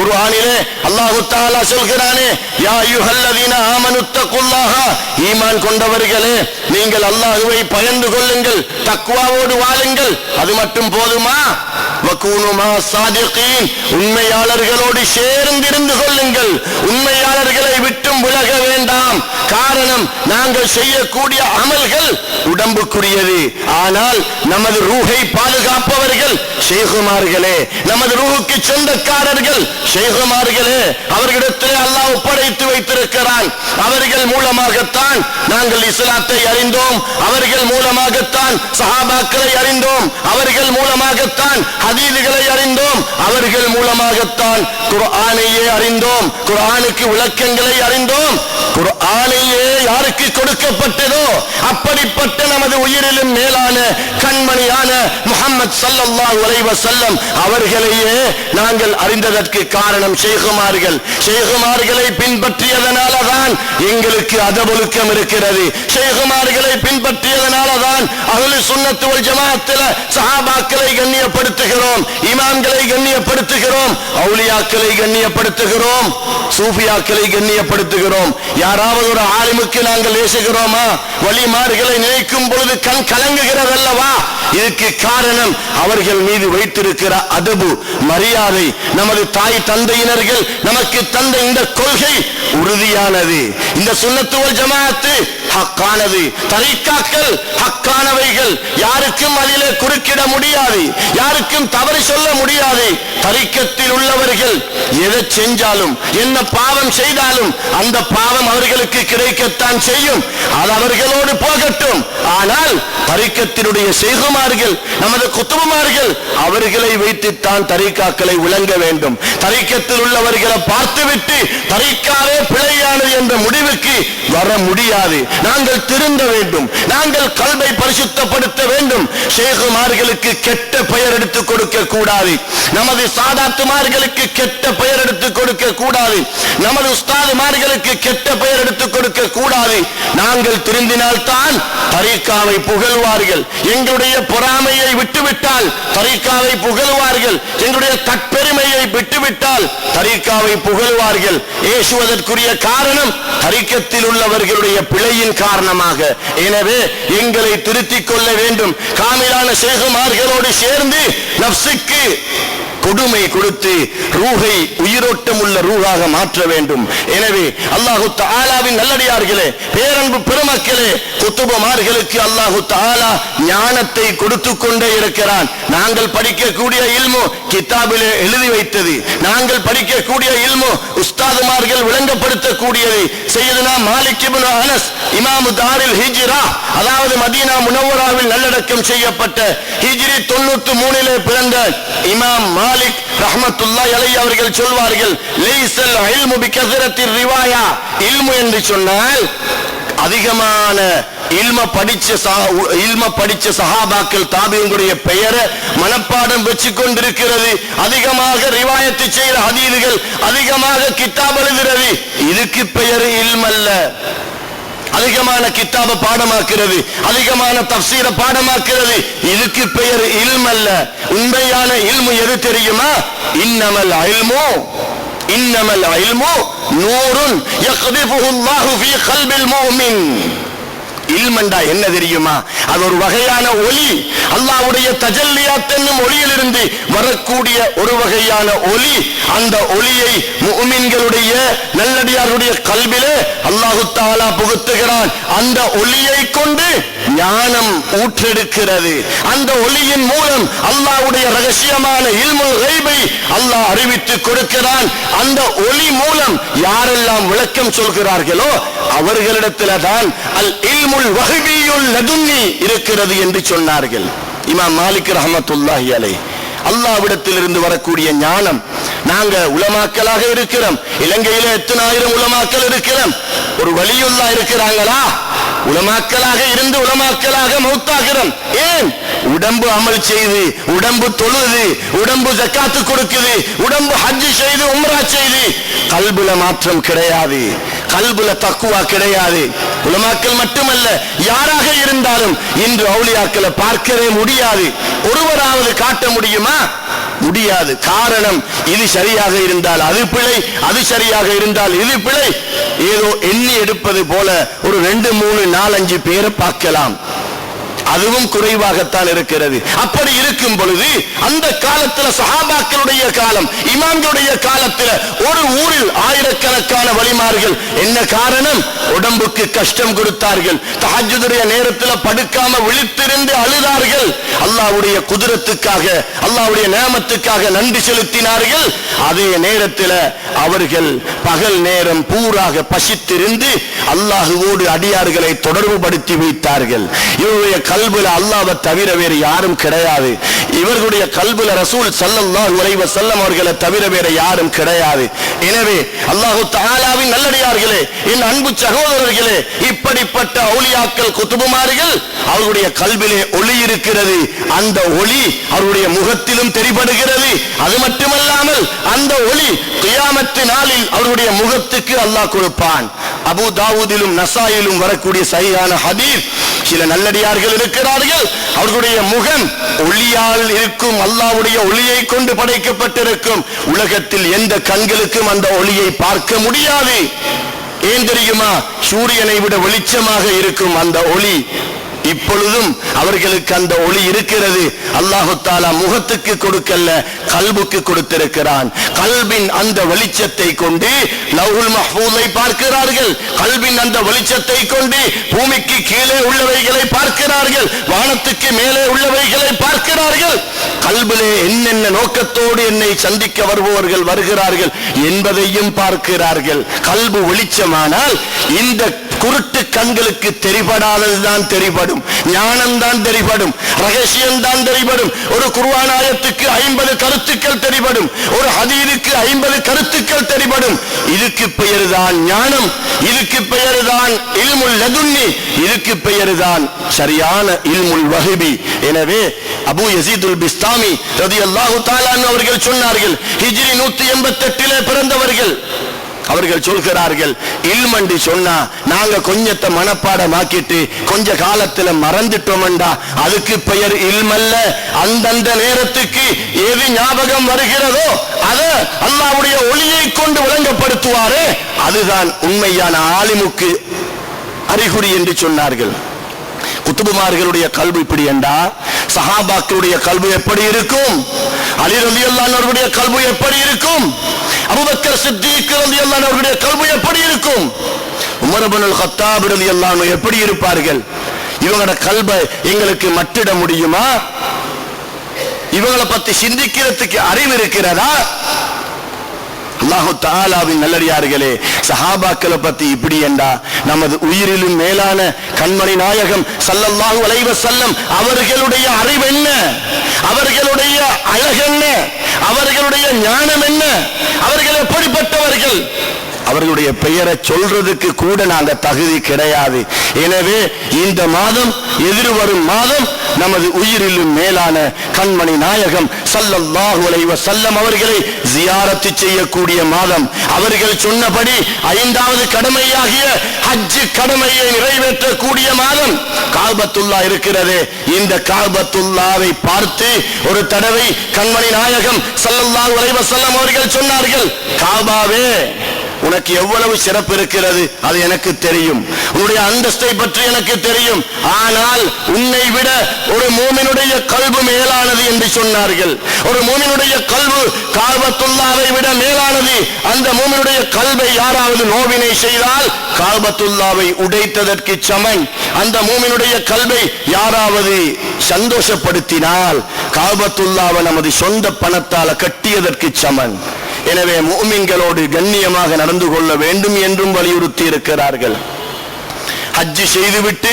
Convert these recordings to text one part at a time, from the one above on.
குர்ஆனிலே அல்லாஹ் தஆலா சொல்கிறானே, யா அய்யுஹல்லதீன ஆமனுத்தகுல்லாஹ, ஈமான் கொண்டவர்களே நீங்கள் அல்லாஹ்வை பயந்து கொள்ளுங்கள், தக்வாவோடு வாழுங்கள். அது மட்டும் போதுமா? வகூனு மா சாதிகீன், உண்மையாளர்களோடு சேர்ந்திருந்து கொள்ளுங்கள். உண்மையாளர்களை விட்டும் விலக வேண்டாம். காரணம், நாங்கள் செய்யக்கூடிய அமல்கள் உடம்புக்குரியது, ஆனால் நமது ரூஹை பாதுகாப்பவர்கள் ஷேகுமார்களே, நமது ரூஹுக்கு சொந்தக்காரர்கள் ஷேகுமார்களே. அவர்களிடத்திலே அல்லாஹ் ஒப்படைத்து வைத்திருக்கிறான். அவர்கள் மூலமாகத்தான் நாங்கள் இஸ்லாத்தை அறிந்தோம், அவர்கள் மூலமாகத்தான் சஹாபாக்களை அறிந்தோம், அவர்கள் மூலமாகத்தான் ஹதீதுகளை அறிந்தோம், அவர்கள் மூலமாகத்தான் குர்ஆனையே அறிந்தோம், குர்ஆனுக்கு விளக்கங்களை அறிந்தோம். குர்ஆனையே யாருக்கு கொடுக்கப்பட்டதோ அப்படிப்பட்ட நமது உயிரிலும் மேலான கண்மணியான முஹம்மது ஸல்லல்லாஹு அலைஹி வஸல்லம் அவர்களையே நாங்கள் அறிந்ததற்கு காரணம் ஷேகுமார்கள். ஷேகுமார்களை பின்பற்றியதனாலதான் எங்களுக்கு அதபொழுக்கம் இருக்கிறது. ஷேகுமார்களை பின்பற்றியதனாலதான் அஹ்லு சுன்னத் வல் ஜமாஅத்தில் சஹாபாக்களை கண்ணியப்படுத்துகிறோம், இமாம்களை கண்ணியப்படுத்துகிறோம், அவுலியாக்களை கண்ணியப்படுத்துகிறோம், சூஃபியாக்களை கண்ணியப்படுத்துகிறோம். யாராவது ஒரு ஆலிமுக்கு நாங்கள் ஏசுகிறோமா? வலிமார்களை நினைக்கும் பொழுது கண் கலங்குகிறதல்லவா? இதுக்கு காரணம் அவர்கள் மீது வைத்திருக்கிற அதபு, மரியாதை. நமது தாய் தந்தையினர்கள் நமக்கு தந்த இந்த கொள்கை உறுதியானது. இந்த சுன்னத்து வல் ஜமாஅத்து ஹக்கானது, தரீக்காக்கள் ஹக்கானவைகள். யாருக்கும் அதிலே குறுக்கிட முடியாது, யாருக்கும் தவறு சொல்ல முடியாது. தரீக்கத்தில் உள்ளவர்கள் எதை செஞ்சாலும், என்ன பாவம் செய்தாலும் அந்த பாவம் அவர்களுக்கு கிடைக்கத்தான் செய்யும். அது அவர்களோடு போகட்டும். ஆனால் தரீக்கத்தினுடைய ஷேகுமார்கள், நமது குத்துபுமார்கள், அவர்களை வைத்துத்தான் தரீக்காக்களை விளங்க வேண்டும். தரீக்கத்தில் உள்ளவர்களை பார்த்துவிட்டு தரீக்காவே பிழையானது என்ற முடிவுக்கு வர முடியாது. நாங்கள் திருந்த வேண்டும், நாங்கள் கல்வை பரிசுத்தப்படுத்த வேண்டும். ஷேகுமார்களுக்கு கெட்ட பெயர் எடுத்துக் கொடுக்க கூடாது, நமது சாதாத்துமார்களுக்கு கெட்ட பெயர் எடுத்துக் கொடுக்க கூடாது, நமது உஸ்தாதுமார்களுக்கு கெட்ட பெயர் எடுத்துக் கொடுக்க கூடாது. நாங்கள் திருந்தினால்தான் தரீக்காவை புகழ்வார்கள். எங்களுடைய பொறாமையை விட்டுவிட்டால் தரீக்காவை புகழ்வார்கள், எங்களுடைய தற்பெருமையை விட்டுவிட்டால் தரீக்காவை புகழ்வார்கள். ஏசுவதற்குரிய காரணம் தரீக்கத்தில் உள்ளவர்களுடைய பிழையின் காரணமாக. எனவே எங்களை திருத்திக் கொள்ள வேண்டும். காமிலான ஷேகுமார்களோடு சேர்ந்து நப்சுக்கு கொடுமை கொடுத்து ரூஹை உயிரோட்டம் உள்ள ரூஹாக மாற்ற வேண்டும். எனவே அல்லாஹு தஆலாவின் நல்லடியார்களே, பேரன்பு பெருமக்களே, குத்துபமார்களுக்கு அல்லாஹு தஆலா ஞானத்தை கொடுத்து கொண்டே இருக்கிறான். நாங்கள் படிக்கக்கூடிய இல்மு கிதாபிலே எழுதி வைத்தது, நாங்கள் படிக்கக்கூடிய இல்மு உஸ்தாதுமார்கள் விளங்கப்படுத்தக்கூடியது. சையதுனா மாலிக் இப்னு அனஸ் இமாமு தாரில் ஹிஜ்ரா, அதாவது மதீனா முனவ்வராவில் நல்லடக்கம் செய்யப்பட்ட ஹிஜ்ரி 93 பிறந்த இமாம் மாலிக் ரஹ்மத்துல்லாஹி அலைஹி அவர்கள் சொல்வார்கள், லைஸல் இல்மு பிகஸரத்திர் ரிவாயா, இல்மு என்று சொன்னால் அதிகமான இல்ம படிச்ச சஹாபாக்கள் தாபிஈன்களுடைய பெயரை மனப்பாடம் வச்சு கொண்டிருக்கிறது, அதிகமாக ரிவாயத்து செய்கிற ஹதீதுகள், அதிகமாக கிதாப் எழுதுகிறது. இதுக்கு பெயர் இல்மல்ல. அதிகமான கிதாப பாடமாக்குறது, அதிகமான தஃப்சீர பாடமாக்குறது, இதுக்கு பெயர் இல்மல்ல. உண்மையான இல்மு எது தெரியுமா? இன்னமல் இல்மு நூருன் யக்திஃபுஹு அல்லாஹு ஃபீ கல்பில் முஃமின். இல்மண்டா என்ன தெரியுமா? அது ஒரு வகையான ஒளி, அல்லாஹ்வுடைய தஜல்லியாத் என்னும் ஒளியிலிருந்து வரக்கூடிய ஒரு வகையான ஒளி. அந்த ஒளியை முஃமின்களுடைய நல்லடியாருடைய கல்விலே அல்லாஹ் தஆலா புகுத்துகிறான். அந்த ஒளியை கொண்டு ஞானம் ஊற்றெடுக்கிறது. அந்த ஒளியின் மூலம் அல்லாஹ்வுடைய ரகசியமான இல்முல் கைபை அல்லாஹ் அறிவித்து கொடுக்கிறான். அந்த ஒளி மூலம் யாரெல்லாம் விளக்கம் சொல்கிறார்களோ அவர்களிடத்தில் தான் அல் இல்முல் வஹ்பியுல் லதுன்னி இருக்கிறது என்று சொன்னார்கள் இமாம் மாலிக் ரஹ்மத்துல்லாஹி அலைஹி. அல்லாஹ்விடத்தில் இருந்து வரக்கூடிய ஞானம். நாங்க உலமாக்களாக இருக்கிறோம், இலங்கையில எத்தனை ஆயிரம் உலமாக்கள் இருக்கிறோம். ஒரு வலியுல்லா இருக்கிறாங்களா? உலமாக்களாக இருந்து உலமாக்களாக மௌத்தாகிறோம். ஏன்? உடம்பு அமல் செய்து, உடம்பு தொழுது, உடம்பு ஜக்காத்து கொடுக்குது, உடம்பு ஹஜ் செய்து உம்ரா செய்து, கல்புல மாற்றம் கிடையாது, கல்புல தக்குவா கிடையாது. உலமாக்கள் மட்டுமல்ல, யாராக இருந்தாலும் இன்று அவுலியாக்களை பார்க்கவே முடியாது. ஒருவராவது காட்ட முடியுமா? முடியாது. காரணம், இது சரியாக இருந்தால் அது பிழை, அது சரியாக இருந்தால் இது பிழை. ஏதோ எண்ணி எடுப்பது போல ஒரு 2, 3, 4, 5 பேரை பார்க்கலாம், அதுவும் குறைவாகத்தான் இருக்கிறது. அப்படி இருக்கும் பொழுது அந்த காலத்துல சஹாபாக்களுடைய காலம், இமாம்களுடைய காலத்துல ஒரு ஊரில் ஆயிரக்கணக்கான வலிமார்கள். என்ன காரணம்? உடம்புக்கு கஷ்டம் கொடுத்தார்கள். தஹஜ்ஜுடைய நேரத்தில் படுக்காம விழித்திருந்து அழுதார்கள். அல்லாஹ்வுடைய குதிரத்துக்காக, அல்லாஹ்வுடைய நேமத்துக்காக நன்றி செலுத்தினார்கள். அதே நேரத்தில் அவர்கள் பகல் நேரம் பூராக பசித்திருந்து அல்லாஹ்வோடு அடியார்களை தொடர்பு படுத்தி வைத்தார்கள். இவருடைய கல்புல அல்லாஹ்வை தவிர வேறு யாரும் கிடையாது. இவர்களுடைய கல்புல ரசூல் ஸல்லல்லாஹு அலைஹி வஸல்லம் அவர்களை தவிர வேறு யாரும் கிடையாது. எனவே அல்லாஹ் தஆலாவின் நல்லடியார்களே, என் அன்பு சகோதரர்களே, இப்படிப்பட்ட அவுலியாக்கள், குதுபுமார்கள், அவர்களுடைய கல்பிலே ஒளி இருக்கிறது. அந்த ஒளி அவருடைய முகத்திலும் தெரிபடுகிறது. அது மட்டுமல்லாமல் அந்த ஒளி கியாமத்து நாளில் அவருடைய முகத்துக்கு அல்லாஹ் கொடுப்பான். அபூ தாவூதிலும் நசாயிலும் வரக்கூடிய சஹீஹான ஹதீஸ், சில நல்லடியார்கள் இருக்கிறார்கள், அவர்களுடைய முகம் ஒளியால் இருக்கும். அல்லாஹ்வுடைய ஒளியை கொண்டு படைக்கப்பட்டிருக்கும். உலகத்தில் எந்த கண்களுக்கும் அந்த ஒளியை பார்க்க முடியாது. ஏன் தெரியுமா? சூரியனை விட வெளிச்சமாக இருக்கும் அந்த ஒளி. இப்பொழுதும் அவர்களுக்கு அந்த ஒளி இருக்கிறது. அல்லாஹ் தஆலா முகத்துக்கு கொடுக்கல்ல, கல்புக்கு கொடுத்திருக்கிறான். கல்பின் அந்த வெளிச்சத்தை கொண்டு லவ்ஹுல் மஹ்ஃபூஸை பார்க்கிறார்கள். கல்பின் அந்த வெளிச்சத்தை கொண்டு பூமிக்கு கீழே உள்ளவைகளை பார்க்கிறார்கள், வானத்துக்கு மேலே உள்ளவைகளை பார்க்கிறார்கள். கல்பிலே என்னென்ன நோக்கத்தோடு என்னை சந்திக்க வருபவர்கள் வருகிறார்கள் என்பதையும் பார்க்கிறார்கள். கல்பு வெளிச்சமானால் இந்த குருட்டு கண்களுக்கு தெரிபடாததுதான் தெரிபடும், ஞானம்தான் தெரிபடும், ரகசியம்தான் தெரிபடும். ஒரு குர்ஆன் ஆயத்துக்கு 50 கருத்துக்கள் தெரிபடும், ஒரு ஹதீஸுக்கு 50 கருத்துக்கள் தெரிபடும். இதுக்கு பெயர்தான் ஞானம், இதுக்கு பெயர்தான் இல்முல் லதுன்னி, இதுக்கு பெயர்தான் சரியான இல்முல் வஹ்பி. எனவே அபூ யஸீதுல் பிஸ்தாமி ரலியல்லாஹு தஆலா அவர்கள் சொன்னார்கள், ஹிஜ்ரி 188 பிறந்தவர்கள். அவர்கள் சொல்கிறார்கள், இல்மண்டி சொன்னா நாங்க கொஞ்சத்தை மனப்பாடமாக்கிட்டு கொஞ்ச காலத்துல மறந்துட்டோம்டா, அதுக்கு பெயர் இல்மல்ல. அந்தந்த நேரத்துக்கு எது ஞாபகம் வருகிறதோ அதை அல்லாஹ்வுடைய ஒளியை கொண்டு விளங்கப்படுத்துவாரே, அதுதான் உண்மையான ஆலிமுக்கு அறிகுறி என்று சொன்னார்கள். குத்துபுமார்களுடைய கல்வி இப்படி என்றா, சஹாபாக்களுடைய கல்வி எப்படி இருக்கும்? அலி ரலியல்லாஹு அன்ஹு அவர்களுடைய கல்வி எப்படி இருக்கும்? அபூபக்கர் சித்திக் ரலியல்லாஹு அன்ஹு அவர்களுடைய கல்வி எப்படி இருக்கும்? உமர் இப்னுல் கத்தாப் ரலியல்லாஹு அன்ஹு எப்படி இருப்பார்கள்? இவங்களோட கல்வை எங்களுக்கு மட்டிட முடியுமா? இவங்களை பத்தி சிந்திக்கிறதுக்கு அறிவு இருக்கிறதா? அல்லாஹ் தஆலாவின் நல்லடியார்களே, சஹாபாக்களை பத்தி இப்படி என்றா, நமது உயிரிலும் மேலான கண்மணி நாயகம் ஸல்லல்லாஹு அலைஹி வஸல்லம் அவர்களுடைய அறிவு என்ன, அவர்களுடைய அழகு என்ன, அவர்களுடைய ஞானம் என்ன, அவர்கள் எப்படிப்பட்டவர்கள், அவர்களுடைய பெயரை சொல்றதுக்கு கூட நாங்க தகுதி கிடையாது. எனவே இந்த மாதம், எதிர்வரும் மாதம் நமது உயிரிலும் மேலான கண்மணி நாயகம் ஸல்லல்லாஹு அலைஹி வஸல்லம் அவர்களை ஜியாரத் செய்யக்கூடிய மாதம். அவர்கள் சொன்னபடி 5வது கடமையாகிய ஹஜ் கடமையை நிறைவேற்றக்கூடிய மாதம். காபத்துல்லா இருக்கிறது, இந்த காபத்துல்லாவை பார்த்து ஒரு தடவை கண்மணி நாயகம் ஸல்லல்லாஹு அலைஹி வஸல்லம் அவர்கள் சொன்னார்கள், காபாவே உனக்கு எவ்வளவு சிறப்பு இருக்கிறது அது எனக்கு தெரியும், உன்னுடைய அந்தஸ்தை பற்றி எனக்கு தெரியும், ஆனால் உன்னை விட ஒரு மூமினுடைய கல்பு மேலானது என்று சொன்னார்கள். ஒரு மூமினுடைய கல்பு காபத்துல்லாவை விட மேலானது. அந்த மூமினுடைய கல்பை யாராவது நோவினை செய்தால் காபத்துல்லாவை உடைத்ததற்கு சமன். அந்த மூமினுடைய கல்பை யாராவது சந்தோஷப்படுத்தினால் காபத்துல்லாவை நமது சொந்த பணத்தால் கட்டியதற்கு சமன். எனவே முஃமின்களோடு கண்ணியமாக நடந்து கொள்ள வேண்டும் என்றும் வலியுறுத்தி இருக்கிறார்கள். ஹஜ் செய்துவிட்டு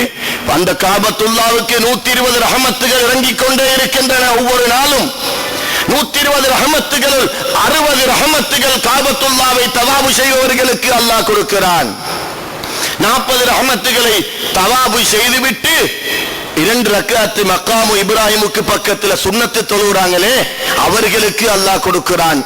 அந்த காபத்துல்லாவுக்கு 120 ரஹமத்துகள் இறங்கிக் கொண்டே இருக்கின்றன. ஒவ்வொரு நாளும் 120 ரஹமத்துகள், 60 ரஹமத்துகள் காபத்துல்லாவை தவாபு செய்பவர்களுக்கு அல்லாஹ் கொடுக்கிறான். 40 ரஹமத்துகளை தவாபு செய்துவிட்டு 2 ரக்காத்து மக்காமு இப்ராஹிமுக்கு பக்கத்துல சுன்னத்து தொழுகிறாங்களே, அவர்களுக்கு அல்லாஹ் கொடுக்கிறான்.